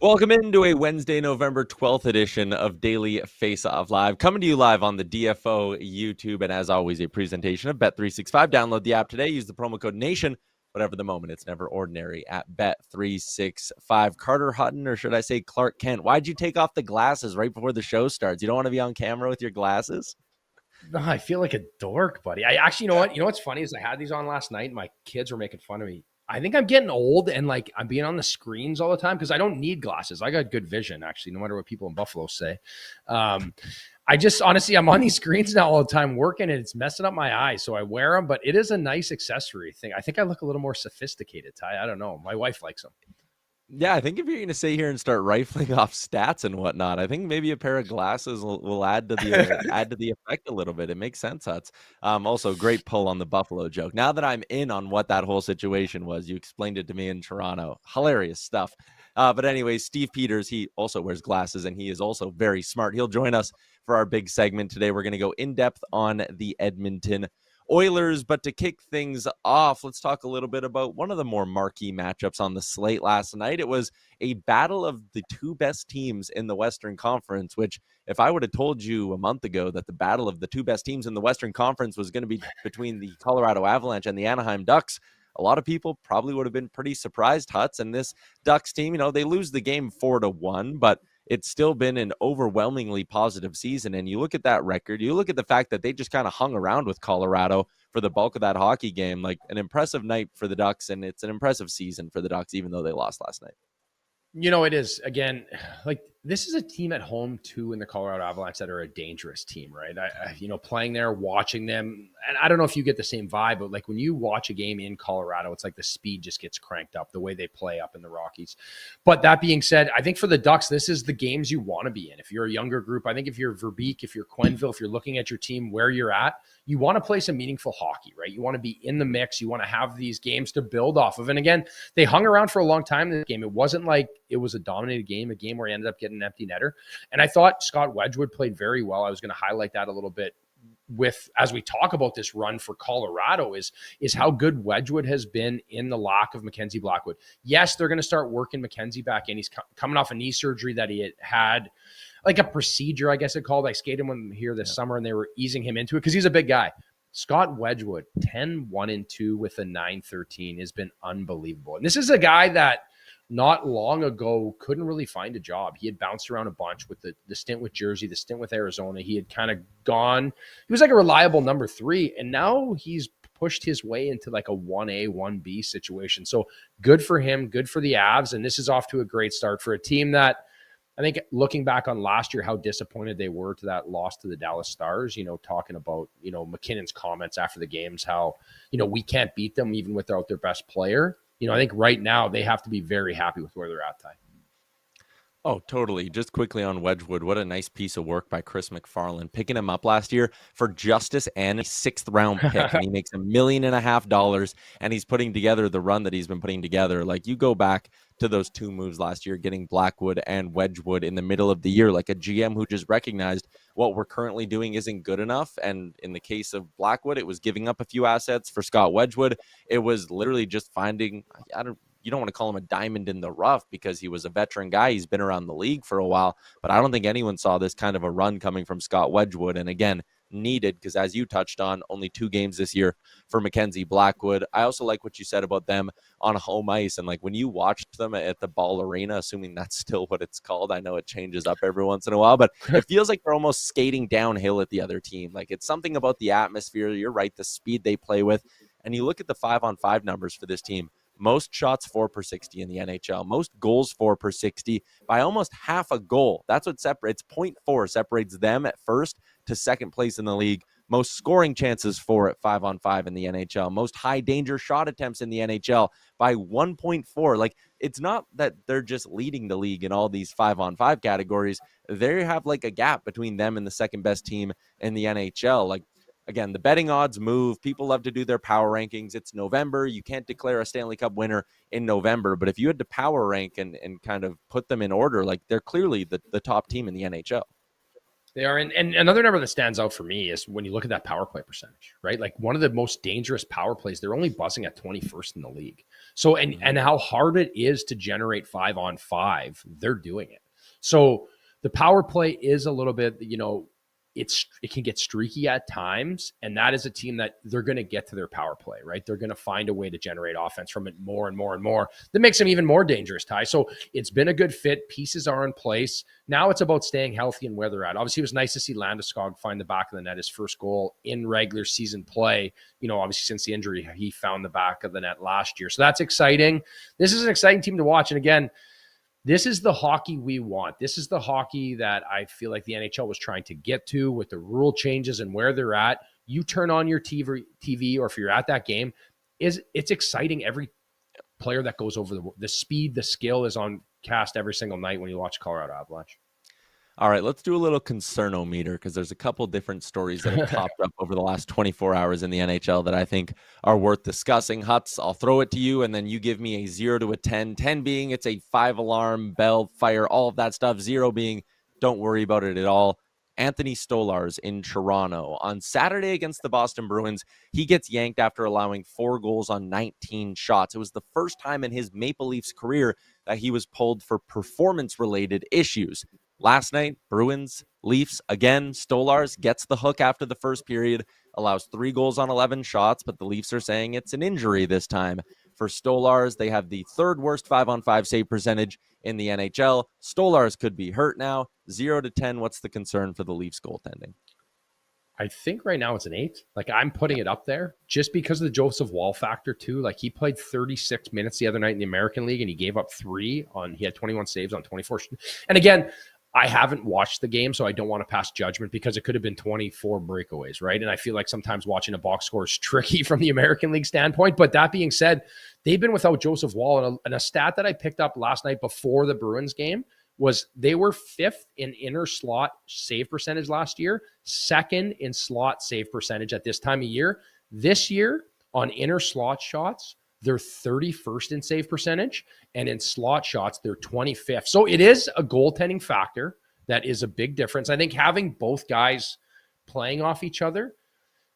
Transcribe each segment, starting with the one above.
Welcome into a Wednesday, November 12th edition of Daily Face-Off Live, coming to you live on the DFO YouTube, and as always, a presentation of Bet365. Download the app today. Use the promo code NATION. Whatever the moment, it's never ordinary at Bet365. Carter Hutton, or should I say Clark Kent, why'd you take off the glasses right before the show starts? You don't want to be on camera with your glasses? No, I feel like a dork, buddy. I actually, you know what? You know what's funny is I had these on last night, and my kids were making fun of me. I think I'm getting old, and like I'm being on the screens all the time because I don't need glasses. I got good vision, actually, no matter what people in Buffalo say. I just honestly, I'm on these screens now all the time working, and it's messing up my eyes. So I wear them, but it is a nice accessory thing. I think I look a little more sophisticated, Ty. I don't know. My wife likes them. Yeah, I think if you're going to sit here and start rifling off stats and whatnot, I think maybe a pair of glasses will add to the effect a little bit. It makes sense, Huts. Also, great pull on the Buffalo joke. Now that I'm in on what that whole situation was, you explained it to me in Toronto. Hilarious stuff. But anyway, Steve Peters, he also wears glasses, and he is also very smart. He'll join us for our big segment today. We're going to go in depth on the Edmonton Oilers, but to kick things off, let's talk a little bit about one of the more marquee matchups on the slate last night. It was a battle of the two best teams in the Western Conference, which if I would have told you a month ago that the battle of the two best teams in the Western Conference was going to be between the Colorado Avalanche and the Anaheim Ducks, a lot of people probably would have been pretty surprised, Huts. And this Ducks team, they lose the game 4-1, but it's still been an overwhelmingly positive season. And you look at that record, you look at the fact that they just kind of hung around with Colorado for the bulk of that hockey game, like an impressive night for the Ducks. And it's an impressive season for the Ducks, even though they lost last night. It is. Again, like this is a team at home too in the Colorado Avalanche that are a dangerous team, right? Playing there, watching them, and I don't know if you get the same vibe, but like when you watch a game in Colorado, it's like the speed just gets cranked up the way they play up in the Rockies. But that being said, I think for the Ducks, this is the games you want to be in. If you're a younger group, I think if you're Verbeek, if you're Quenneville, if you're looking at your team where you're at, you want to play some meaningful hockey, right? You want to be in the mix. You want to have these games to build off of. And again, they hung around for a long time in this game. It wasn't like it was a dominated game, a game where he ended up getting an empty netter. And I thought Scott Wedgwood played very well. I was going to highlight that a little bit as we talk about this run for Colorado is how good Wedgwood has been in the lack of Mackenzie Blackwood. Yes, they're going to start working Mackenzie back in. He's coming off a knee surgery that he had like a procedure, I guess it called. I skated him here this summer, and they were easing him into it because he's a big guy. Scott Wedgwood, 10-1-2 with a 9-13 has been unbelievable. And this is a guy that not long ago couldn't really find a job. He had bounced around a bunch with the stint with Jersey, the stint with Arizona. He had kind of gone. He was like a reliable number 3, and now he's pushed his way into like a 1A, 1B situation. So good for him, good for the Avs, and this is off to a great start for a team that I think looking back on last year, how disappointed they were to that loss to the Dallas Stars, talking about, McKinnon's comments after the games, how, we can't beat them even without their best player. I think right now they have to be very happy with where they're at, Ty. Oh, totally. Just quickly on Wedgwood, what a nice piece of work by Chris McFarland, picking him up last year for justice and a 6th-round pick, and he makes $1.5 million, and he's putting together the run that he's been putting together. Like, you go back to those two moves last year, getting Blackwood and Wedgwood in the middle of the year, like a GM who just recognized what we're currently doing isn't good enough. And in the case of Blackwood, it was giving up a few assets. For Scott Wedgwood, it was literally just finding, you don't want to call him a diamond in the rough because he was a veteran guy. He's been around the league for a while, but I don't think anyone saw this kind of a run coming from Scott Wedgwood. And again, needed because as you touched on, only 2 games this year for Mackenzie Blackwood. I also like what you said about them on home ice. And like when you watched them at the Ball Arena, assuming that's still what it's called, I know it changes up every once in a while, but it feels like they're almost skating downhill at the other team. Like it's something about the atmosphere. You're right. The speed they play with. And you look at the 5-on-5 numbers for this team. Most shots 4/60 in the NHL, most goals 4/60 by almost half a goal. That's what separates 0.4 separates them at first to second place in the league. Most scoring chances for at 5-on-5 in the NHL, most high danger shot attempts in the NHL by 1.4. Like it's not that they're just leading the league in all these 5-on-5 categories. They have like a gap between them and the second best team in the NHL. Like, again, the betting odds move. People love to do their power rankings. It's November. You can't declare a Stanley Cup winner in November. But if you had to power rank and kind of put them in order, like they're clearly the top team in the NHL. They are. And another number that stands out for me is when you look at that power play percentage, right? Like one of the most dangerous power plays, they're only buzzing at 21st in the league. So, and how hard it is to generate 5-on-5, they're doing it. So the power play is a little bit, it can get streaky at times, and that is a team that they're going to get to their power play, right? They're going to find a way to generate offense from it more and more and more. That makes them even more dangerous, Ty. So it's been a good fit. Pieces are in place. Now it's about staying healthy and where they're at. Obviously, it was nice to see Landeskog find the back of the net, his first goal in regular season play. Obviously since the injury, he found the back of the net last year. So that's exciting. This is an exciting team to watch. And again, this is the hockey we want. This is the hockey that I feel like the NHL was trying to get to with the rule changes and where they're at. You turn on your TV, or if you're at that game, it's exciting. Every player that goes over the speed, the skill is on cast every single night when you watch Colorado Avalanche. All right, let's do a little concernometer because there's a couple different stories that have popped up over the last 24 hours in the NHL that I think are worth discussing. Huts, I'll throw it to you, and then you give me a 0 to a 10. 10 being it's a 5-alarm, bell, fire, all of that stuff. 0 being don't worry about it at all. Anthony Stolarz in Toronto. On Saturday against the Boston Bruins, he gets yanked after allowing 4 goals on 19 shots. It was the first time in his Maple Leafs career that he was pulled for performance-related issues. Last night, Bruins, Leafs, again, Stolarz gets the hook after the first period, allows 3 goals on 11 shots, but the Leafs are saying it's an injury this time. For Stolarz, they have the 3rd worst 5-on-5 save percentage in the NHL. Stolarz could be hurt now. 0 to 10, what's the concern for the Leafs goaltending? I think right now it's an 8. Like I'm putting it up there just because of the Joseph Woll factor too. Like he played 36 minutes the other night in the American League and he gave up 3 he had 21 saves on 24. And again, I haven't watched the game, so I don't want to pass judgment because it could have been 24 breakaways, right? And I feel like sometimes watching a box score is tricky from the American League standpoint. But that being said, they've been without Joseph Woll. And a stat that I picked up last night before the Bruins game was they were 5th in inner slot save percentage last year, 2nd in slot save percentage at this time of year. This year, on inner slot shots, they're 31st in save percentage, and in slot shots, they're 25th. So it is a goaltending factor that is a big difference. I think having both guys playing off each other,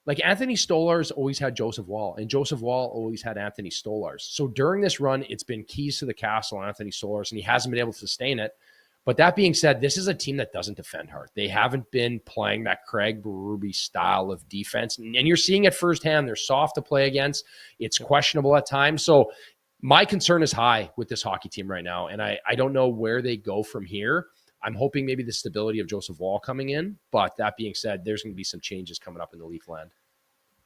like Anthony Stolarz always had Joseph Woll, and Joseph Woll always had Anthony Stolarz. So during this run, it's been keys to the castle, Anthony Stolarz, and he hasn't been able to sustain it. But that being said, this is a team that doesn't defend hard. They haven't been playing that Craig Berube style of defense. And you're seeing it firsthand. They're soft to play against. It's questionable at times. So my concern is high with this hockey team right now. And I don't know where they go from here. I'm hoping maybe the stability of Joseph Woll coming in. But that being said, there's going to be some changes coming up in the Leafland.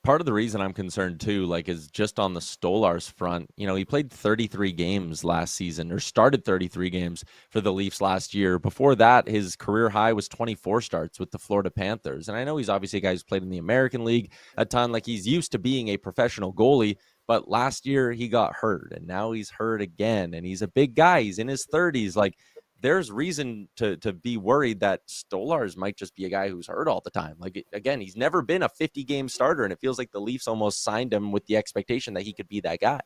Part of the reason I'm concerned too, is just on the Stolarz front. He played 33 games last season, or started 33 games for the Leafs last year. Before that, his career high was 24 starts with the Florida Panthers. And I know he's obviously a guy who's played in the American League a ton, he's used to being a professional goalie. But last year he got hurt, and now he's hurt again. And he's a big guy. He's in his 30s. There's reason to be worried that Stolarz might just be a guy who's hurt all the time. Again, he's never been a 50-game starter, and it feels like the Leafs almost signed him with the expectation that he could be that guy.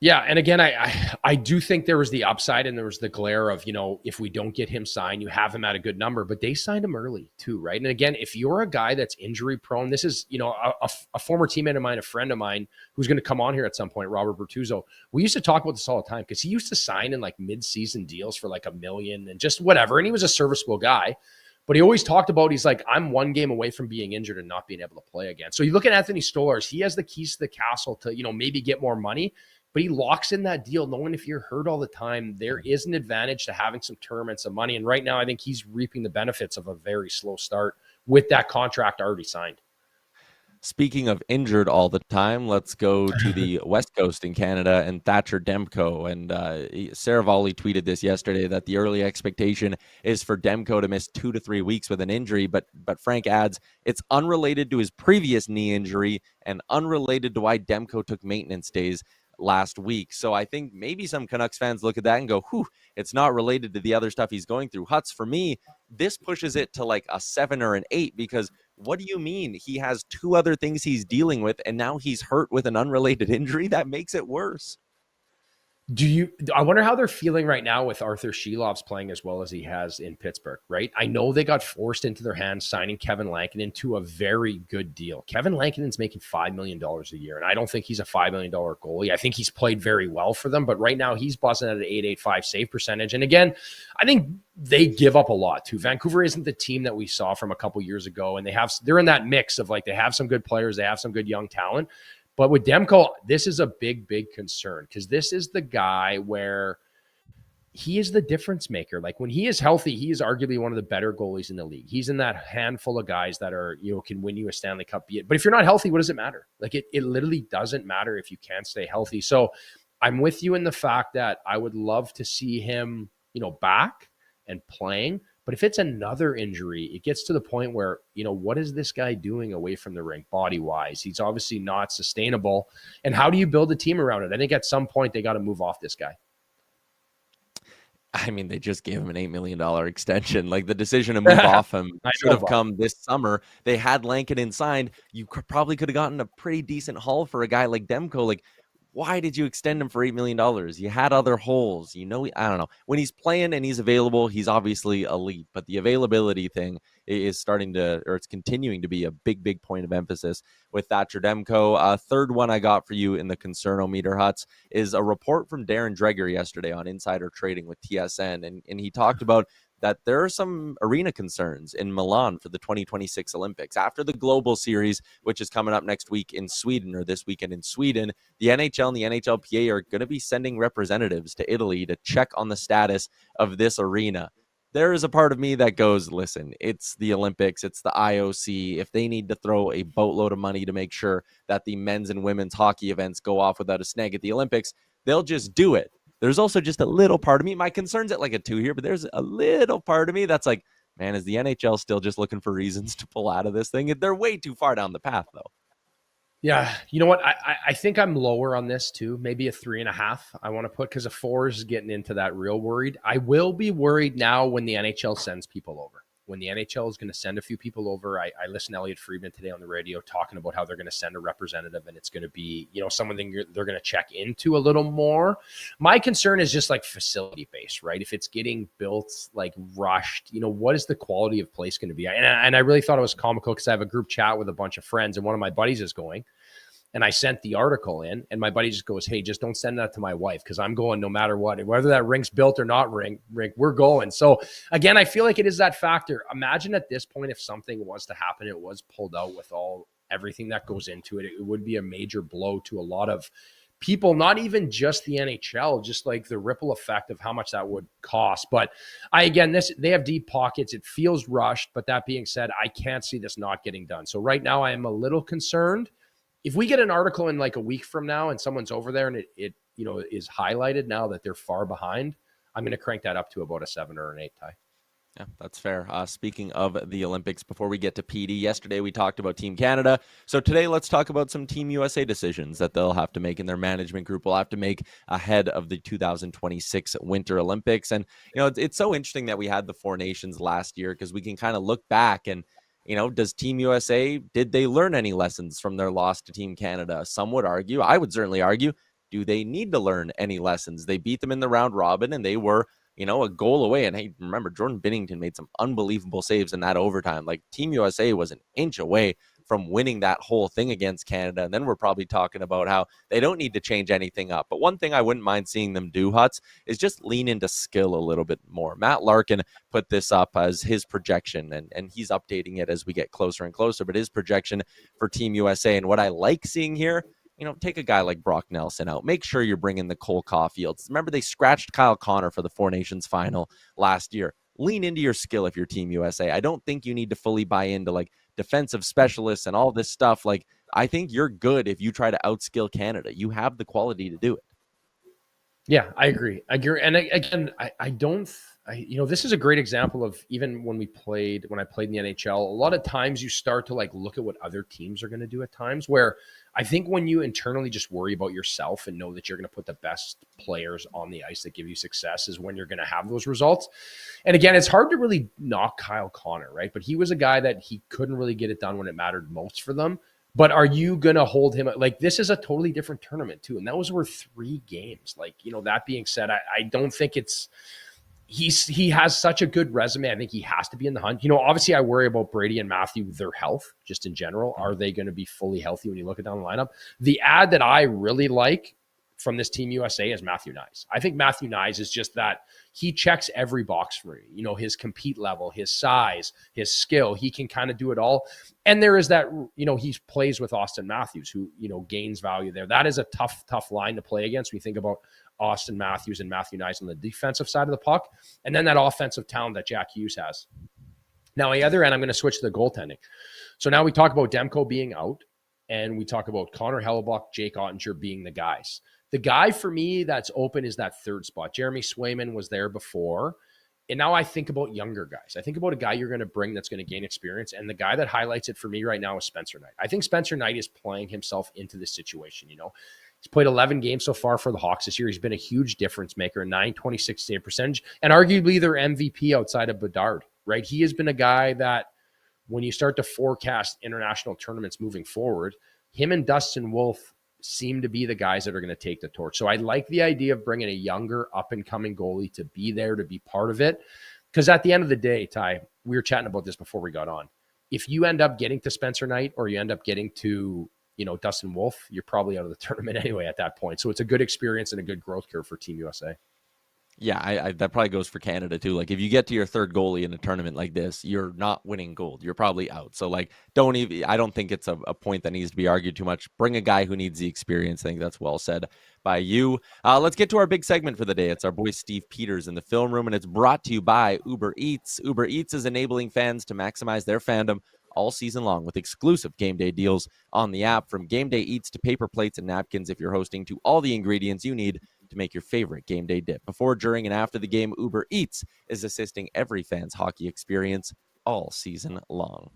Yeah, and again, I do think there was the upside and there was the glare of, if we don't get him signed, you have him at a good number, but they signed him early too, right? And again, if you're a guy that's injury prone, this is, a former teammate of mine, a friend of mine who's going to come on here at some point, Robert Bertuzzo. We used to talk about this all the time because he used to sign in mid-season deals for $1 million and just whatever. And he was a serviceable guy. But he always talked about, he's like, I'm 1 game away from being injured and not being able to play again. So you look at Anthony Stolarz, he has the keys to the castle to, maybe get more money. But he locks in that deal knowing if you're hurt all the time, there is an advantage to having some term and some money. And right now, I think he's reaping the benefits of a very slow start with that contract already signed. Speaking of injured all the time, let's go to the West Coast in Canada and Thatcher Demko. And Saravalli tweeted this yesterday that the early expectation is for Demko to miss 2 to 3 weeks with an injury. But Frank adds it's unrelated to his previous knee injury and unrelated to why Demko took maintenance days last week. So I think maybe some Canucks fans look at that and go, whew, it's not related to the other stuff he's going through. Huts, for me, this pushes it to a 7 or an 8 because what do you mean he has 2 other things he's dealing with and now he's hurt with an unrelated injury? That makes it worse. I wonder how they're feeling right now with Arthur Shelov's playing as well as he has in Pittsburgh, right? I know they got forced into their hands signing Kevin Lankinen to a very good deal. Kevin Lankinen's making $5 million a year, and I don't think he's a $5 million goalie. I think he's played very well for them, but right now he's buzzing at an 8.85 save percentage. And again, I think they give up a lot too. Vancouver isn't the team that we saw from a couple years ago, and they're in that mix of like they have some good players, they have some good young talent. But with Demko, this is a big, big concern because this is the guy where he is the difference maker. Like when he is healthy, he is arguably one of the better goalies in the league. He's in that handful of guys that are, can win you a Stanley Cup. But if you're not healthy, what does it matter? Like it literally doesn't matter if you can't stay healthy. So I'm with you in the fact that I would love to see him, back and playing. But if it's another injury, it gets to the point where, what is this guy doing away from the rink body-wise? He's obviously not sustainable. And how do you build a team around it? I think at some point they got to move off this guy. I mean, they just gave him an $8 million extension. Like the decision to move off him should have come this summer. They had Lankinen signed. You probably could have gotten a pretty decent haul for a guy like Demko. Like, why did you extend him for $8 million? You had other holes. I don't know. When he's playing and he's available, he's obviously elite. But the availability thing is it's continuing to be a big, big point of emphasis with Thatcher Demko. Third one I got for you in the Concernometer Huts is a report from Darren Dreger yesterday on Insider Trading with TSN. And he talked about that there are some arena concerns in Milan for the 2026 Olympics. After the Global Series, which is coming up next week in Sweden, or this weekend in Sweden, the NHL and the NHLPA are going to be sending representatives to Italy to check on the status of this arena. There is a part of me that goes, listen, it's the Olympics, it's the IOC. If they need to throw a boatload of money to make sure that the men's and women's hockey events go off without a snag at the Olympics, they'll just do it. There's also just a little part of me, my concern's at like a 2 here, but there's a little part of me that's like, man, is the NHL still just looking for reasons to pull out of this thing? They're way too far down the path, though. Yeah, you know what? I think I'm lower on this too. Maybe a 3.5 I want to put, because a 4 is getting into that real worried. I will be worried now when the NHL sends people over. When the NHL is going to send a few people over. I listened to Elliot Friedman today on the radio talking about how they're going to send a representative, and it's going to be, someone they're going to check into a little more. My concern is just like facility based, right? If it's getting built like rushed, what is the quality of place going to be? And I really thought it was comical because I have a group chat with a bunch of friends, and one of my buddies is going. And I sent the article in, and my buddy just goes, hey, just don't send that to my wife, because I'm going no matter what. Whether that rink's built or not rink, we're going. So, again, I feel like it is that factor. Imagine at this point if something was to happen, it was pulled out with everything that goes into it. It would be a major blow to a lot of people, not even just the NHL, just like the ripple effect of how much that would cost. But they have deep pockets. It feels rushed. But that being said, I can't see this not getting done. So right now I am a little concerned. If we get an article in like a week from now and someone's over there and it is highlighted now that they're far behind, I'm going to crank that up to about a 7 or an 8, Ty. Yeah, that's fair. Speaking of the Olympics, before we get to PD, yesterday we talked about Team Canada. So today let's talk about some Team USA decisions that they'll have to make, and their management group will have to make ahead of the 2026 Winter Olympics. And, it's so interesting that we had the 4 nations last year, because we can kind of look back and, does Team USA, did they learn any lessons from their loss to Team Canada? Some would argue, I would certainly argue, do they need to learn any lessons? They beat them in the round robin, and they were, a goal away. And hey, remember, Jordan Binnington made some unbelievable saves in that overtime. Like, Team USA was an inch away from winning that whole thing against Canada. And then we're probably talking about how they don't need to change anything up. But one thing I wouldn't mind seeing them do, Huts, is just lean into skill a little bit more. Matt Larkin put this up as his projection, and he's updating it as we get closer and closer. But his projection for Team USA, and what I like seeing here, take a guy like Brock Nelson out. Make sure you're bringing the Cole Caulfields. Remember, they scratched Kyle Connor for the 4 Nations final last year. Lean into your skill if you're Team USA. I don't think you need to fully buy into like defensive specialists and all this stuff. Like, I think you're good if you try to outskill Canada. You have the quality to do it. Yeah, I agree. And again, this is a great example of even when I played in the NHL, a lot of times you start to like look at what other teams are going to do at times, where I think when you internally just worry about yourself and know that you're going to put the best players on the ice that give you success is when you're going to have those results. And again, it's hard to really knock Kyle Connor, right? But he was a guy that he couldn't really get it done when it mattered most for them. But are you going to hold him? Like, this is a totally different tournament, too. And those were 3 games. Like, that being said, I don't think he has such a good resume. I think he has to be in the hunt. Obviously, I worry about Brady and Matthew, their health, just in general. Are they going to be fully healthy when you look at down the lineup? The ad that I really like from this Team USA is Matthew Knies. I think Matthew Knies is just that he checks every box for me. His compete level, his size, his skill. He can kind of do it all. And there is that, he plays with Austin Matthews, who, gains value there. That is a tough line to play against when you think about Austin Matthews and Matthew Knies on the defensive side of the puck. And then that offensive talent that Jack Hughes has. Now, on the other end, I'm going to switch to the goaltending. So now we talk about Demko being out, and we talk about Connor Hellebuck, Jake Ottinger being the guys. The guy for me that's open is that third spot. Jeremy Swayman was there before. And now I think about younger guys. I think about a guy you're going to bring that's going to gain experience. And the guy that highlights it for me right now is Spencer Knight. I think Spencer Knight is playing himself into this situation. He's played 11 games so far for the Hawks this year. He's been a huge difference maker, a .926 save percentage, and arguably their MVP outside of Bedard, right? He has been a guy that when you start to forecast international tournaments moving forward, him and Dustin Wolf seem to be the guys that are going to take the torch. So I like the idea of bringing a younger up-and-coming goalie to be there, to be part of it. Because at the end of the day, Ty, we were chatting about this before we got on. If you end up getting to Spencer Knight or you end up getting to, Dustin Wolf, you're probably out of the tournament anyway at that point. So it's a good experience and a good growth curve for Team USA. Yeah, I that probably goes for Canada too. Like if you get to your third goalie in a tournament like this, you're not winning gold. You're probably out. So like, I don't think it's a point that needs to be argued too much. Bring a guy who needs the experience. I think that's well said by you. Let's get to our big segment for the day. It's our boy Steve Peters in the film room, and it's brought to you by Uber Eats. Uber Eats is enabling fans to maximize their fandom all season long with exclusive game day deals on the app. From game day eats to paper plates and napkins, if you're hosting, to all the ingredients you need to make your favorite game day dip. Before, during, and after the game, Uber Eats is assisting every fan's hockey experience all season long.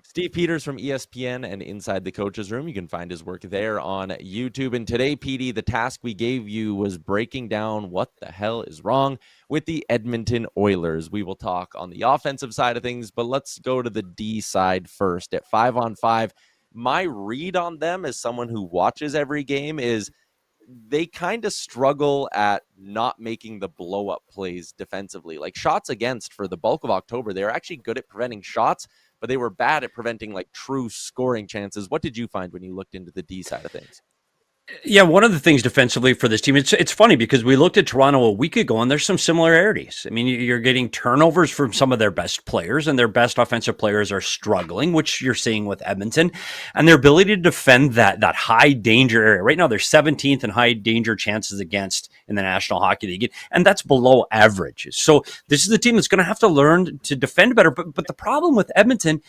Steve Peters from ESPN and Inside the Coach's Room. You can find his work there on YouTube. And today, PD, the task we gave you was breaking down what the hell is wrong with the Edmonton Oilers. We will talk on the offensive side of things, but let's go to the D side first. At 5-on-5, my read on them as someone who watches every game is they kind of struggle at not making the blow-up plays defensively. Like shots against for the bulk of October, they're actually good at preventing shots, but they were bad at preventing like true scoring chances. What did you find when you looked into the D side of things? Yeah, one of the things defensively for this team, it's funny because we looked at Toronto a week ago and there's some similarities. I mean, you're getting turnovers from some of their best players, and their best offensive players are struggling, which you're seeing with Edmonton, and their ability to defend that high danger area. Right now, they're 17th in high danger chances against in the National Hockey League, and that's below average. So this is a team that's going to have to learn to defend better. But the problem with Edmonton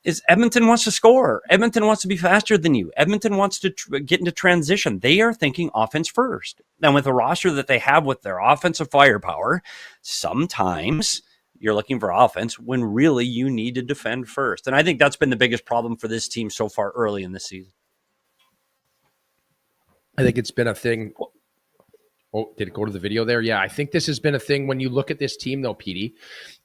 is Edmonton wants to score. Edmonton wants to be faster than you. Edmonton wants to get into transition. They are thinking offense first. And with the roster that they have with their offensive firepower, sometimes you're looking for offense when really you need to defend first. And I think that's been the biggest problem for this team so far early in the season. I think it's been a thing. Oh, did it go to the video there? Yeah, I think this has been a thing when you look at this team, though, PD.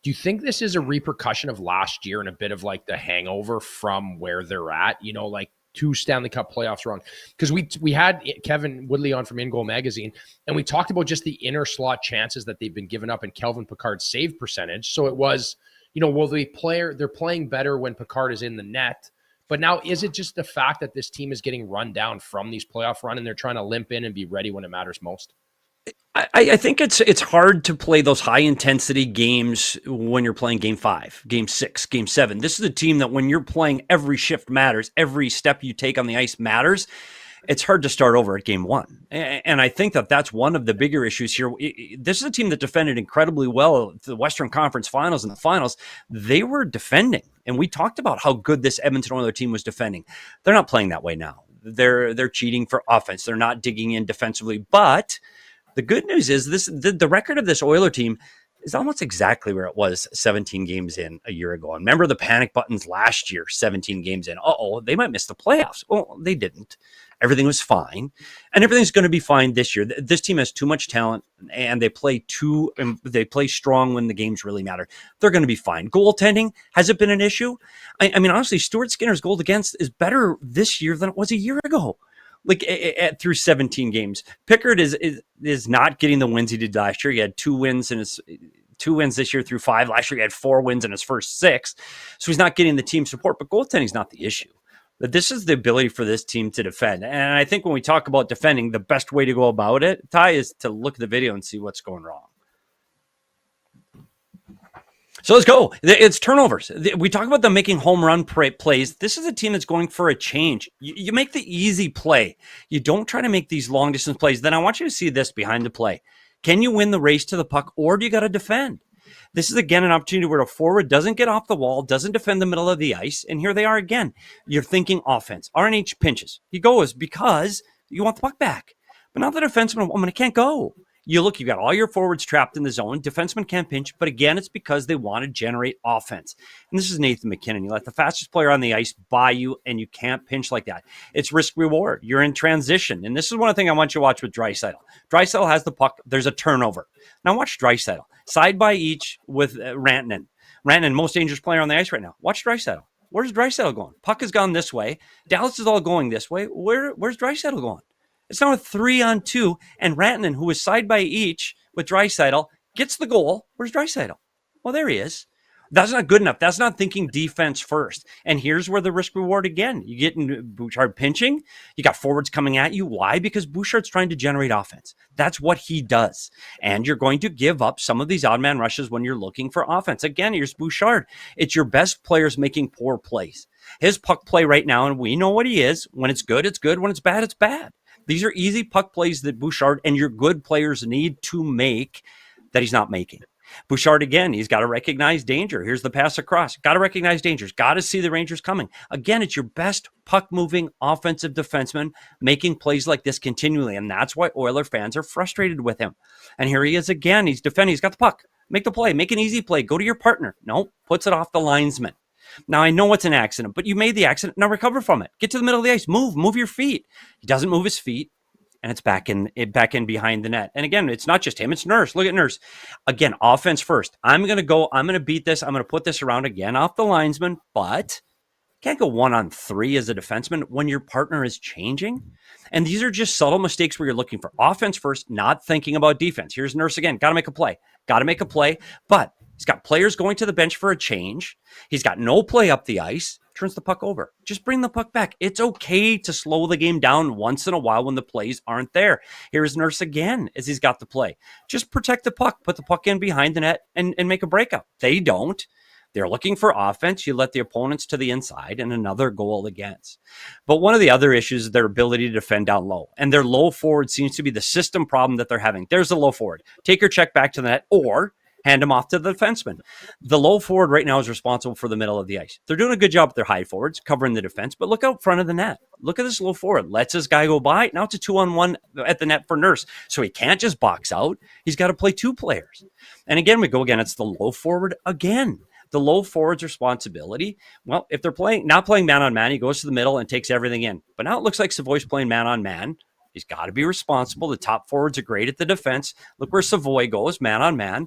Do you think this is a repercussion of last year and a bit of like the hangover from where they're at? Like 2 Stanley Cup playoffs run. Because we had Kevin Woodley on from In Goal Magazine, and we talked about just the inner slot chances that they've been giving up in Kelvin Pickard's save percentage. So it was, well, they're playing better when Pickard is in the net. But now, is it just the fact that this team is getting run down from these playoff run and they're trying to limp in and be ready when it matters most? I think it's hard to play those high intensity games when you're playing game 5, game 6, game 7. This is a team that when you're playing, every shift matters. Every step you take on the ice matters. It's hard to start over at game 1. And I think that's one of the bigger issues here. This is a team that defended incredibly well at the Western Conference Finals and the finals. They were defending. And we talked about how good this Edmonton Oilers team was defending. They're not playing that way now. They're cheating for offense. They're not digging in defensively. But the good news is the record of this Oiler team is almost exactly where it was 17 games in a year ago. And remember the panic buttons last year, 17 games in. They might miss the playoffs. Well, they didn't. Everything was fine, and everything's going to be fine this year. This team has too much talent, and they play strong when the games really matter. They're going to be fine. Goaltending, has it been an issue? I mean, honestly, Stuart Skinner's goal against is better this year than it was a year ago. Like through 17 games, Pickard is not getting the wins he did last year. He had 2 wins this year through 5. Last year he had 4 wins in his first 6, so he's not getting the team support. But goaltending is not the issue. This is the ability for this team to defend, and I think when we talk about defending, the best way to go about it, Ty, is to look at the video and see what's going wrong. So let's go. It's turnovers. We talk about them making home run plays. This is a team that's going for a change. You make the easy play. You don't try to make these long distance plays. Then I want you to see this behind the play. Can you win the race to the puck, or do you got to defend? This is, again, an opportunity where a forward doesn't get off the wall, doesn't defend the middle of the ice, and here they are again. You're thinking offense. RNH pinches. He goes because you want the puck back. But now the defenseman, can't go. You've got all your forwards trapped in the zone. Defensemen can't pinch, but again, it's because they want to generate offense. And this is Nathan MacKinnon. You let the fastest player on the ice buy you, and you can't pinch like that. It's risk reward. You're in transition. And this is one thing I want you to watch with Draisaitl. Draisaitl has the puck. There's a turnover. Now watch Draisaitl. Side by each with Rantanen. Rantanen, most dangerous player on the ice right now. Watch Draisaitl. Where's Draisaitl going? Puck has gone this way. Dallas is all going this way. Where's Draisaitl going? It's now a 3-on-2, and Rantanen, who is side by each with Draisaitl, gets the goal. Where's Draisaitl? Well, there he is. That's not good enough. That's not thinking defense first. And here's where the risk reward again. You get Bouchard pinching. You got forwards coming at you. Why? Because Bouchard's trying to generate offense. That's what he does. And you're going to give up some of these odd man rushes when you're looking for offense. Again, here's Bouchard. It's your best players making poor plays. His puck play right now, and we know what he is. When it's good, it's good. When it's bad, it's bad. These are easy puck plays that Bouchard and your good players need to make that he's not making. Bouchard, again, he's got to recognize danger. Here's the pass across. Got to recognize dangers. Got to see the Rangers coming. Again, it's your best puck-moving offensive defenseman making plays like this continually, and that's why Oiler fans are frustrated with him. And here he is again. He's defending. He's got the puck. Make the play. Make an easy play. Go to your partner. No, puts it off the linesman. Now, I know it's an accident, but you made the accident. Now recover from it. Get to the middle of the ice. Move your feet. He doesn't move his feet, and it's back in behind the net. And again, it's not just him. It's Nurse. Look at Nurse. Again, offense first. I'm going to beat this. I'm going to put this around again off the linesman, but can't go 1-on-3 as a defenseman when your partner is changing. And these are just subtle mistakes where you're looking for offense first, not thinking about defense. Here's Nurse again. Got to make a play. But he's got players going to the bench for a change. He's got no play up the ice. Turns the puck over. Just bring the puck back. It's okay to slow the game down once in a while when the plays aren't there. Here's Nurse again as he's got the play. Just protect the puck. Put the puck in behind the net and make a breakup. They don't. They're looking for offense. You let the opponents to the inside and another goal against. But one of the other issues is their ability to defend down low. And their low forward seems to be the system problem that they're having. There's the low forward. Take your check back to the net or hand him off to the defenseman. The low forward right now is responsible for the middle of the ice. They're doing a good job with their high forwards, covering the defense, but look out front of the net. Look at this low forward. Lets this guy go by. Now it's a 2-on-1 at the net for Nurse. So he can't just box out. He's got to play 2 players. And again, it's the low forward again. The low forward's responsibility, well, if they're not playing man-on-man, he goes to the middle and takes everything in. But now it looks like Savoy's playing man-on-man. He's got to be responsible. The top forwards are great at the defense. Look where Savoy goes, man-on-man.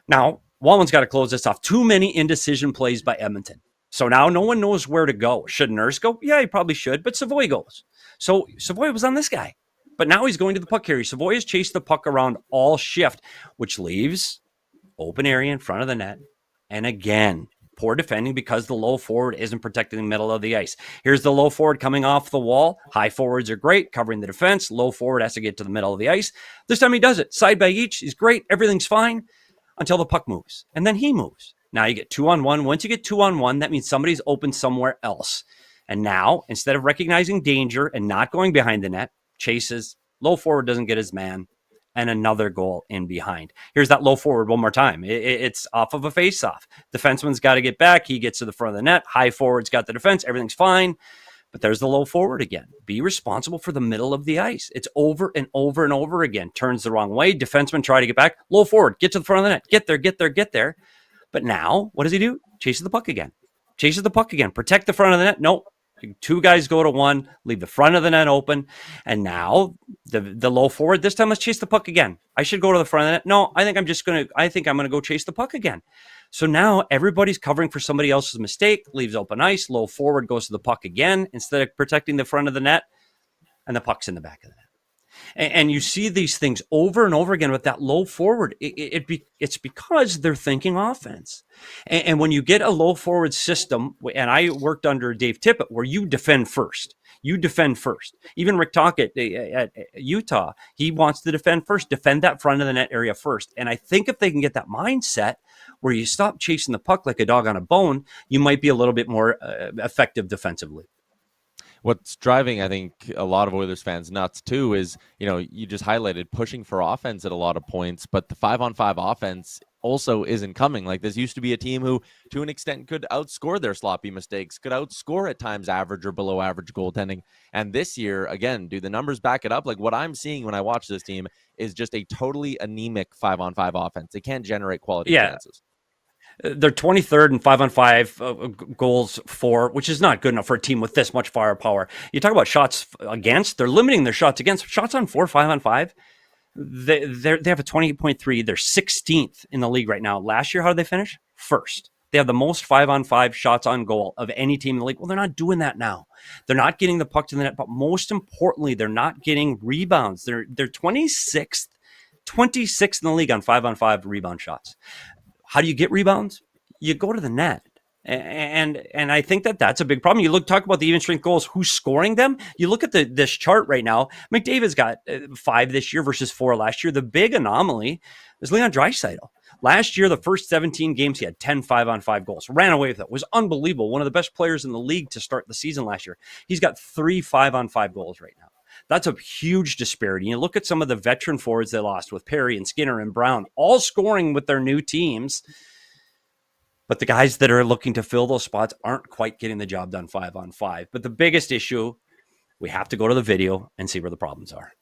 Now, Wallen's got to close this off. Too many indecision plays by Edmonton. So now no one knows where to go. Should Nurse go? Yeah, he probably should, but Savoy goes. So Savoy was on this guy. But now he's going to the puck carrier. Savoy has chased the puck around all shift, which leaves open area in front of the net. And again, poor defending because the low forward isn't protecting the middle of the ice. Here's the low forward coming off the wall. High forwards are great, covering the defense. Low forward has to get to the middle of the ice. This time he does it. Side by each. He's great. Everything's fine until the puck moves. And then he moves. Now you get 2-on-1. Once you get 2-on-1, that means somebody's open somewhere else. And now, instead of recognizing danger and not going behind the net, chases. Low forward doesn't get his man. And another goal in behind. Here's that low forward one more time. It's off of a face-off. Defenseman's got to get back. He gets to the front of the net. High forward's got the defense. Everything's fine. But there's the low forward again. Be responsible for the middle of the ice. It's over and over and over again. Turns the wrong way. Defenseman try to get back. Low forward, get to the front of the net. Get there. But now, what does he do? Chases the puck again. Protect the front of the net. Nope. Two guys go to one, leave the front of the net open, and now the low forward. This time, let's chase the puck again. I should go to the front of the net. No, I think I'm gonna go chase the puck again. So now everybody's covering for somebody else's mistake, leaves open ice. Low forward goes to the puck again instead of protecting the front of the net, and the puck's in the back of the net. And you see these things over and over again with that low forward. It's because they're thinking offense. And when you get a low forward system, and I worked under Dave Tippett, where you defend first. You defend first. Even Rick Tocchet at Utah, he wants to defend first. Defend that front of the net area first. And I think if they can get that mindset where you stop chasing the puck like a dog on a bone, you might be a little bit more effective defensively. What's driving, I think, a lot of Oilers fans nuts too is, you just highlighted pushing for offense at a lot of points, but the 5-on-5 offense also isn't coming. Like, this used to be a team who, to an extent, could outscore their sloppy mistakes, could outscore at times average or below average goaltending. And this year, again, do the numbers back it up? Like, what I'm seeing when I watch this team is just a totally anemic 5-on-5 offense. They can't generate quality chances. They're 23rd in 5-on-5 goals for, which is not good enough for a team with this much firepower. You talk about shots against, they're limiting their shots against. Shots on 5-on-5. They have a 28.3. They're 16th in the league right now. Last year, how did they finish? First. They have the most 5-on-5 shots on goal of any team in the league. Well, they're not doing that now. They're not getting the puck to the net, but most importantly, they're not getting rebounds. They're 26th in the league on 5-on-5 rebound shots. How do you get rebounds? You go to the net. And I think that's a big problem. You talk about the even strength goals, who's scoring them. You look at this chart right now. McDavid's got 5 this year versus 4 last year. The big anomaly is Leon Draisaitl. Last year, the first 17 games, he had 10 5-on-5 goals. Ran away with it. Was unbelievable. One of the best players in the league to start the season last year. He's got 3 5-on-5 goals right now. That's a huge disparity. You look at some of the veteran forwards they lost with Perry and Skinner and Brown, all scoring with their new teams. But the guys that are looking to fill those spots aren't quite getting the job done 5-on-5. But the biggest issue, we have to go to the video and see where the problems are.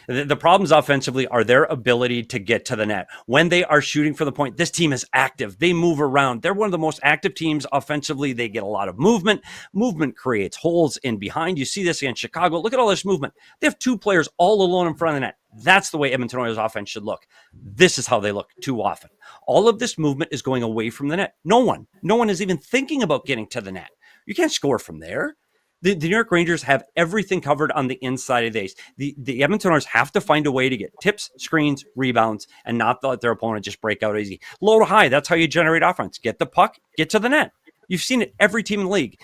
The problems offensively are their ability to get to the net. When they are shooting for the point, this team is active. They move around. They're one of the most active teams offensively. They get a lot of movement. Movement creates holes in behind. You see this against Chicago. Look at all this movement. They have 2 players all alone in front of the net. That's the way Edmonton Oilers offense should look. This is how they look too often. All of this movement is going away from the net. No one is even thinking about getting to the net. You can't score from there. The New York Rangers have everything covered on the inside of the ice. The Edmonton Oilers have to find a way to get tips, screens, rebounds, and not let their opponent just break out easy. Low to high, that's how you generate offense. Get the puck, get to the net. You've seen it every team in the league.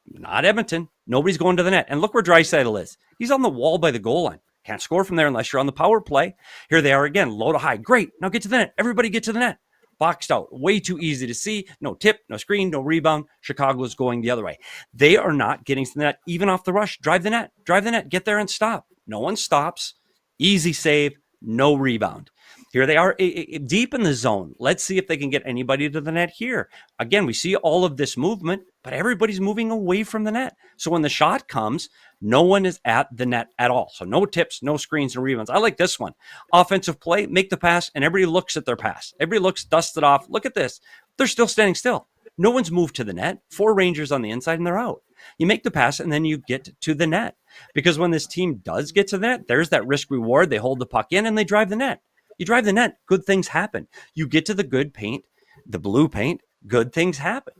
Not Edmonton. Nobody's going to the net. And look where Draisaitl is. He's on the wall by the goal line. Can't score from there unless you're on the power play. Here they are again, low to high. Great. Now get to the net. Everybody get to the net. Boxed out, way too easy to see. No tip, no screen, no rebound. Chicago's going the other way. They are not getting to the net, even off the rush. Drive the net, get there and stop. No one stops. Easy save, no rebound. Here they are deep in the zone. Let's see if they can get anybody to the net here. Again, we see all of this movement, but everybody's moving away from the net. So when the shot comes, no one is at the net at all. So no tips, no screens, no rebounds. I like this one. Offensive play, make the pass, and everybody looks at their pass. Everybody looks, dust it off. Look at this. They're still standing still. No one's moved to the net. 4 Rangers on the inside, and they're out. You make the pass, and then you get to the net. Because when this team does get to the net, there's that risk reward. They hold the puck in, and they drive the net. You drive the net, good things happen. You get to the good paint, the blue paint, good things happen.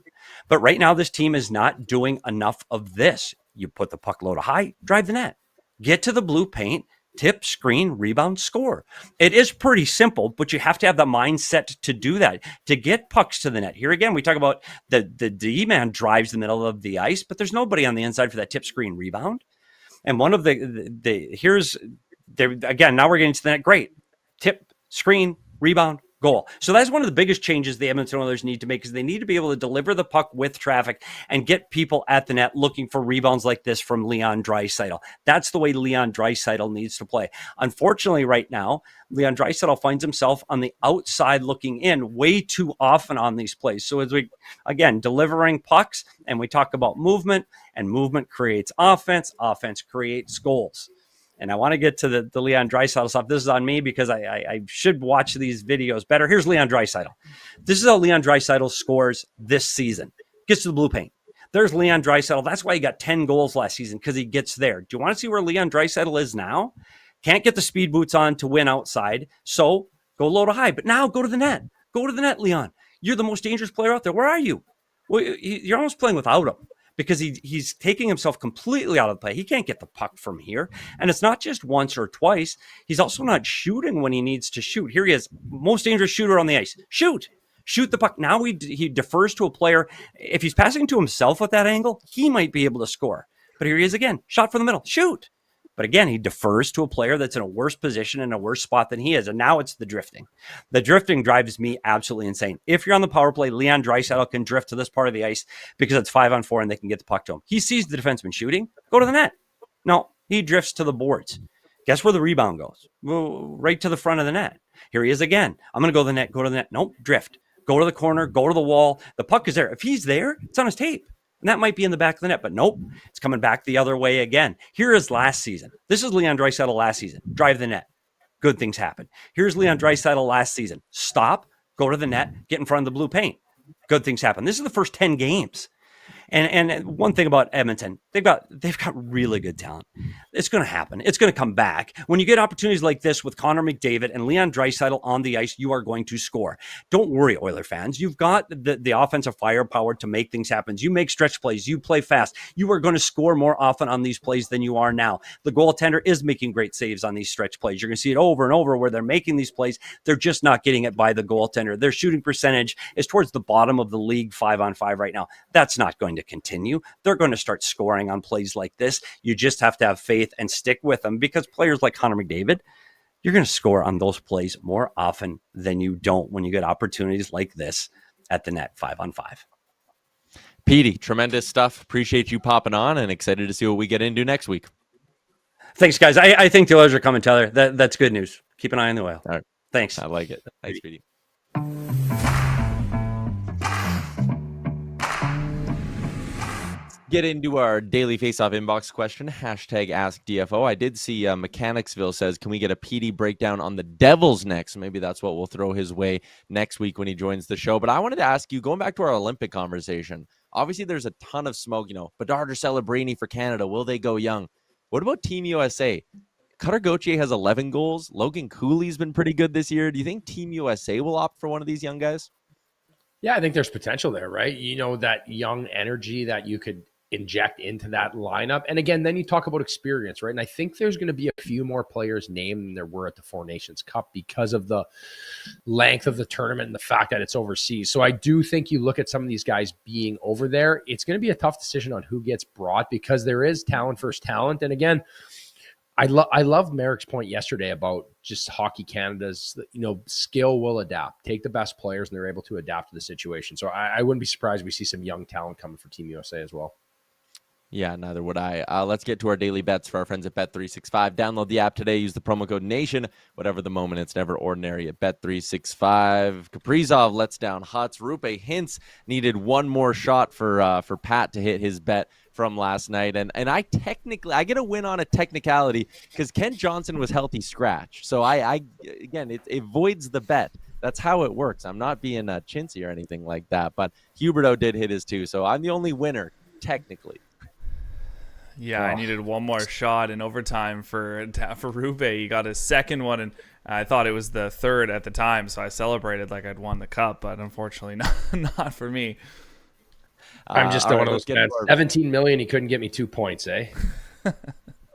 But right now, this team is not doing enough of this. You put the puck low to high, drive the net. Get to the blue paint, tip, screen, rebound, score. It is pretty simple, but you have to have the mindset to do that, to get pucks to the net. Here again, we talk about the D-man drives the middle of the ice, but there's nobody on the inside for that tip, screen, rebound. And one of again, now we're getting to the net. Great. Tip, screen, rebound, goal. So that's one of the biggest changes the Edmonton Oilers need to make, is they need to be able to deliver the puck with traffic and get people at the net looking for rebounds like this from Leon Draisaitl. That's the way Leon Draisaitl needs to play. Unfortunately, right now, Leon Draisaitl finds himself on the outside looking in way too often on these plays. So as we, again, delivering pucks, and we talk about movement, and movement creates offense creates goals. And I want to get to the Leon Draisaitl stuff. This is on me because I should watch these videos better. Here's Leon Draisaitl. This is how Leon Draisaitl scores this season. Gets to the blue paint. There's Leon Draisaitl. That's why he got 10 goals last season, because he gets there. Do you want to see where Leon Draisaitl is now? Can't get the speed boots on to win outside. So go low to high. But now go to the net. Go to the net, Leon. You're the most dangerous player out there. Where are you? Well, you're almost playing without him, because he's taking himself completely out of the play. He can't get the puck from here. And it's not just once or twice. He's also not shooting when he needs to shoot. Here he is, most dangerous shooter on the ice. Shoot the puck. Now he defers to a player. If he's passing to himself at that angle, he might be able to score. But here he is again, shot from the middle, shoot. But again, he defers to a player that's in a worse position and a worse spot than he is. And now it's the drifting. The drifting drives me absolutely insane. If you're on the power play, Leon Draisaitl can drift to this part of the ice because it's 5-on-4 and they can get the puck to him. He sees the defenseman shooting, go to the net. No, he drifts to the boards. Guess where the rebound goes? Well, right to the front of the net. Here he is again. I'm going to go to the net, go to the net. Nope, drift. Go to the corner, go to the wall. The puck is there. If he's there, it's on his tape. And that might be in the back of the net, but nope, it's coming back the other way again. Here is last season. This is Leon Draisaitl last season. Drive the net. Good things happen. Here's Leon Draisaitl last season. Stop, go to the net, get in front of the blue paint. Good things happen. This is the first 10 games. And one thing about Edmonton, they've got really good talent. It's going to happen. It's going to come back. When you get opportunities like this with Connor McDavid and Leon Draisaitl on the ice, you are going to score. Don't worry, Oiler fans. You've got the offensive firepower to make things happen. You make stretch plays. You play fast. You are going to score more often on these plays than you are now. The goaltender is making great saves on these stretch plays. You're going to see it over and over where they're making these plays. They're just not getting it by the goaltender. Their shooting percentage is towards the bottom of the league 5-on-5 right now. That's not going to continue. They're going to start scoring on plays like this. You just have to have faith and stick with them, because players like Connor McDavid, you're going to score on those plays more often than you don't when you get opportunities like this at the net 5-on-5. Petey, tremendous stuff. Appreciate you popping on and excited to see what we get into next week. Thanks, guys. I think the Oilers are coming, Tyler. That's good news. Keep an eye on the oil. All right. Thanks. I like it. Thanks, Petey. Get into our daily face-off inbox question, #AskDFO. I did see Mechanicsville says, can we get a PD breakdown on the Devils next? Maybe that's what we'll throw his way next week when he joins the show. But I wanted to ask you, going back to our Olympic conversation, obviously there's a ton of smoke, Bedard or Celebrini for Canada. Will they go young? What about Team USA? Cutter Gauthier has 11 goals. Logan Cooley's been pretty good this year. Do you think Team USA will opt for one of these young guys? Yeah, I think there's potential there, right? That young energy that you could inject into that lineup. And again, then you talk about experience, right? And I think there's going to be a few more players named than there were at the Four Nations Cup because of the length of the tournament and the fact that it's overseas. So I do think you look at some of these guys being over there, it's going to be a tough decision on who gets brought, because there is talent versus talent. And again, I love Merrick's point yesterday about just Hockey Canada's, skill will adapt. Take the best players and they're able to adapt to the situation. So I wouldn't be surprised we see some young talent coming for Team USA as well. Yeah, neither would I. Let's get to our daily bets for our friends at Bet365. Download the app today. Use the promo code NATION. Whatever the moment, it's never ordinary at Bet365. Kaprizov lets down Huts. Rupe Hintz needed one more shot for Pat to hit his bet from last night. And I get a win on a technicality because Kent Johnson was healthy scratch. So again, it avoids the bet. That's how it works. I'm not being chintzy or anything like that. But Huberdeau did hit his too. So I'm the only winner, technically. Yeah, I needed one more shot in overtime for Rupe. He got his second one, and I thought it was the third at the time, so I celebrated like I'd won the cup, but unfortunately not for me. I'm just one of those guys. 17 million, he couldn't get me 2 points, eh?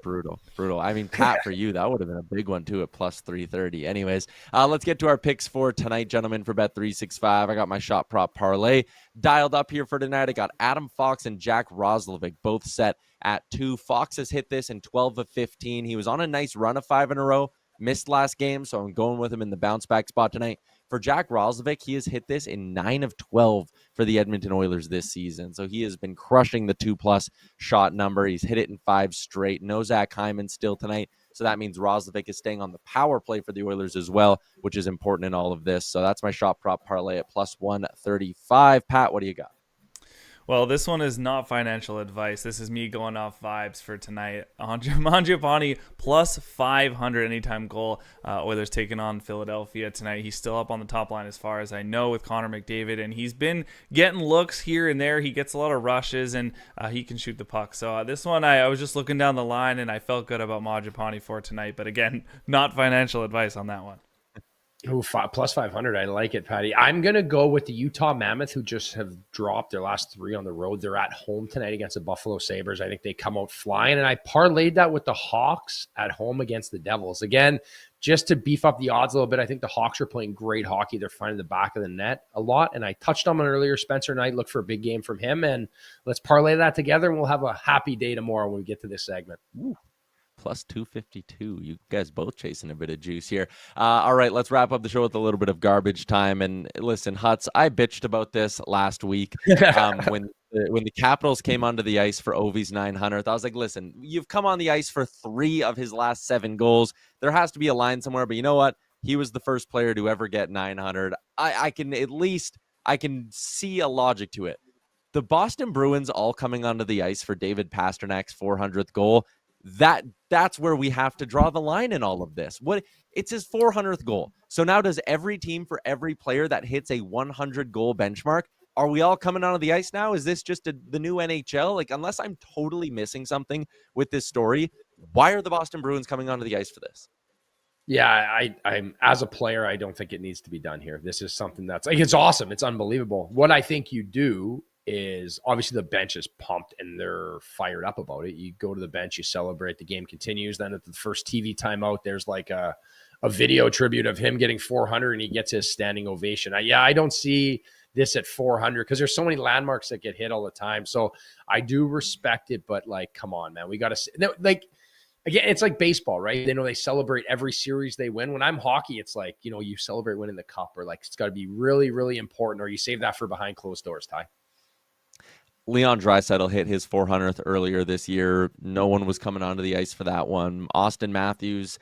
Brutal. I mean, Pat, for you, that would have been a big one, too, at plus 330. Anyways, let's get to our picks for tonight, gentlemen, for Bet365. I got my shot prop parlay dialed up here for tonight. I got Adam Fox and Jack Roslovic both set at 2. Fox has hit this in 12 of 15. He was on a nice run of 5 in a row, missed last game, so I'm going with him in the bounce back spot tonight. For Jack Roslovic, he has hit this in 9 of 12 for the Edmonton Oilers this season. So he has been crushing the 2+ shot number. He's hit it in 5 straight. No Zach Hyman still tonight. So that means Roslovic is staying on the power play for the Oilers as well, which is important in all of this. So that's my shot prop parlay at plus 135. Pat, what do you got? Well, this one is not financial advice. This is me going off vibes for tonight. Mangiapane plus 500 anytime goal. Oilers taking on Philadelphia tonight. He's still up on the top line as far as I know with Connor McDavid, and he's been getting looks here and there. He gets a lot of rushes, and he can shoot the puck. So this one, I was just looking down the line, and I felt good about Mangiapane for tonight. But again, not financial advice on that one. Ooh, plus 500. I like it, Patty. I'm going to go with the Utah Mammoth, who just have dropped their last 3 on the road. They're at home tonight against the Buffalo Sabres. I think they come out flying. And I parlayed that with the Hawks at home against the Devils. Again, just to beef up the odds a little bit, I think the Hawks are playing great hockey. They're finding the back of the net a lot. And I touched on it earlier. Spencer Knight, look for a big game from him. And let's parlay that together, and we'll have a happy day tomorrow when we get to this segment. Ooh. Plus 252. You guys both chasing a bit of juice here. All right, let's wrap up the show with a little bit of garbage time. And listen, Huts, I bitched about this last week when the Capitals came onto the ice for Ovi's 900th. I was like, listen, you've come on the ice for 3 of his last 7 goals. There has to be a line somewhere. But you know what? He was the first player to ever get 900. I can see a logic to it. The Boston Bruins all coming onto the ice for David Pasternak's 400th goal. That's where we have to draw the line in all of this. It's his 400th goal. So now does every team, for every player that hits a 100 goal benchmark, are we all coming onto the ice now? Is this just the new NHL? Like, unless I'm totally missing something with this story, why are the Boston Bruins coming onto the ice for this? Yeah, I'm as a player, I don't think it needs to be done here. This is something that's like, it's awesome. It's unbelievable. What I think you do is obviously the bench is pumped and they're fired up about it. You go to the bench, you celebrate, the game continues. Then at the first TV timeout, there's like a video tribute of him getting 400 and he gets his standing ovation. I don't see this at 400 because there's so many landmarks that get hit all the time. So I do respect it, but like, come on, man, we got to like, again, it's like baseball, right? They know they celebrate every series they win. When I'm hockey, it's like, you celebrate winning the cup, or like, it's got to be really, really important, or you save that for behind closed doors, Ty. Leon Draisaitl hit his 400th earlier this year. No one was coming onto the ice for that one. Austin Matthews,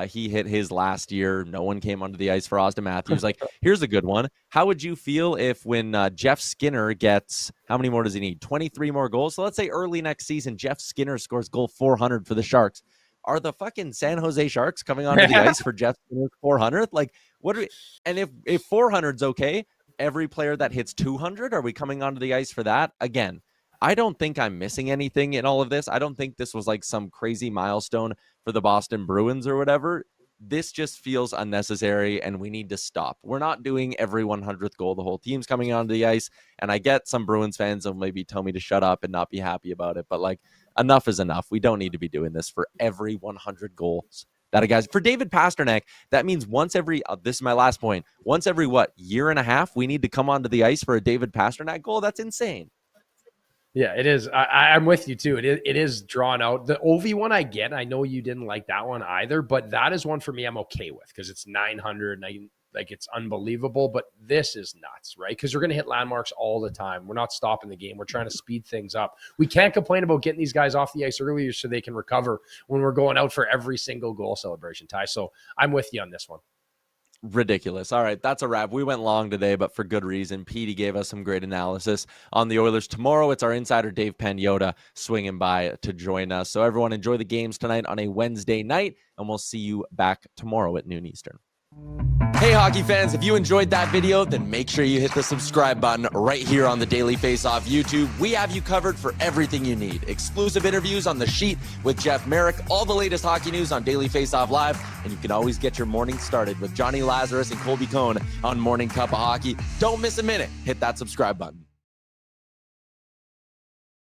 he hit his last year. No one came onto the ice for Austin Matthews. Like, here's a good one. How would you feel if when Jeff Skinner gets, how many more does he need? 23 more goals. So let's say early next season, Jeff Skinner scores goal 400 for the Sharks. Are the fucking San Jose Sharks coming onto the ice for Jeff Skinner's 400th? Like, what? And if 400's okay, every player that hits 200, are we coming onto the ice for that? Again, I don't think I'm missing anything in all of this. I don't think this was like some crazy milestone for the Boston Bruins or whatever. This just feels unnecessary and we need to stop. We're not doing every 100th goal. The whole team's coming onto the ice. And I get some Bruins fans will maybe tell me to shut up and not be happy about it. But like, enough is enough. We don't need to be doing this for every 100 goals. That guys, for David Pastrnak, that means once every, this is my last point, once every, year and a half, we need to come onto the ice for a David Pastrnak goal? That's insane. Yeah, it is. I'm with you too. It is drawn out. The Ovi one I get. I know you didn't like that one either, but that is one for me I'm okay with because it's 900 and it's unbelievable. But this is nuts, right? Because we're going to hit landmarks all the time. We're not stopping the game. We're trying to speed things up. We can't complain about getting these guys off the ice earlier so they can recover when we're going out for every single goal celebration, Ty. So I'm with you on this one. Ridiculous. All right, that's a wrap. We went long today, but for good reason. Petey gave us some great analysis on the Oilers. Tomorrow, it's our insider Dave Pagnotta swinging by to join us. So everyone enjoy the games tonight on a Wednesday night, and we'll see you back tomorrow at noon Eastern. Hey, hockey fans, if you enjoyed that video, then make sure you hit the subscribe button right here on the Daily Faceoff YouTube. We have you covered for everything you need. Exclusive interviews on The Sheet with Jeff Merrick, all the latest hockey news on Daily Faceoff Live, and you can always get your morning started with Johnny Lazarus and Colby Cohn on Morning Cup of Hockey. Don't miss a minute. Hit that subscribe button.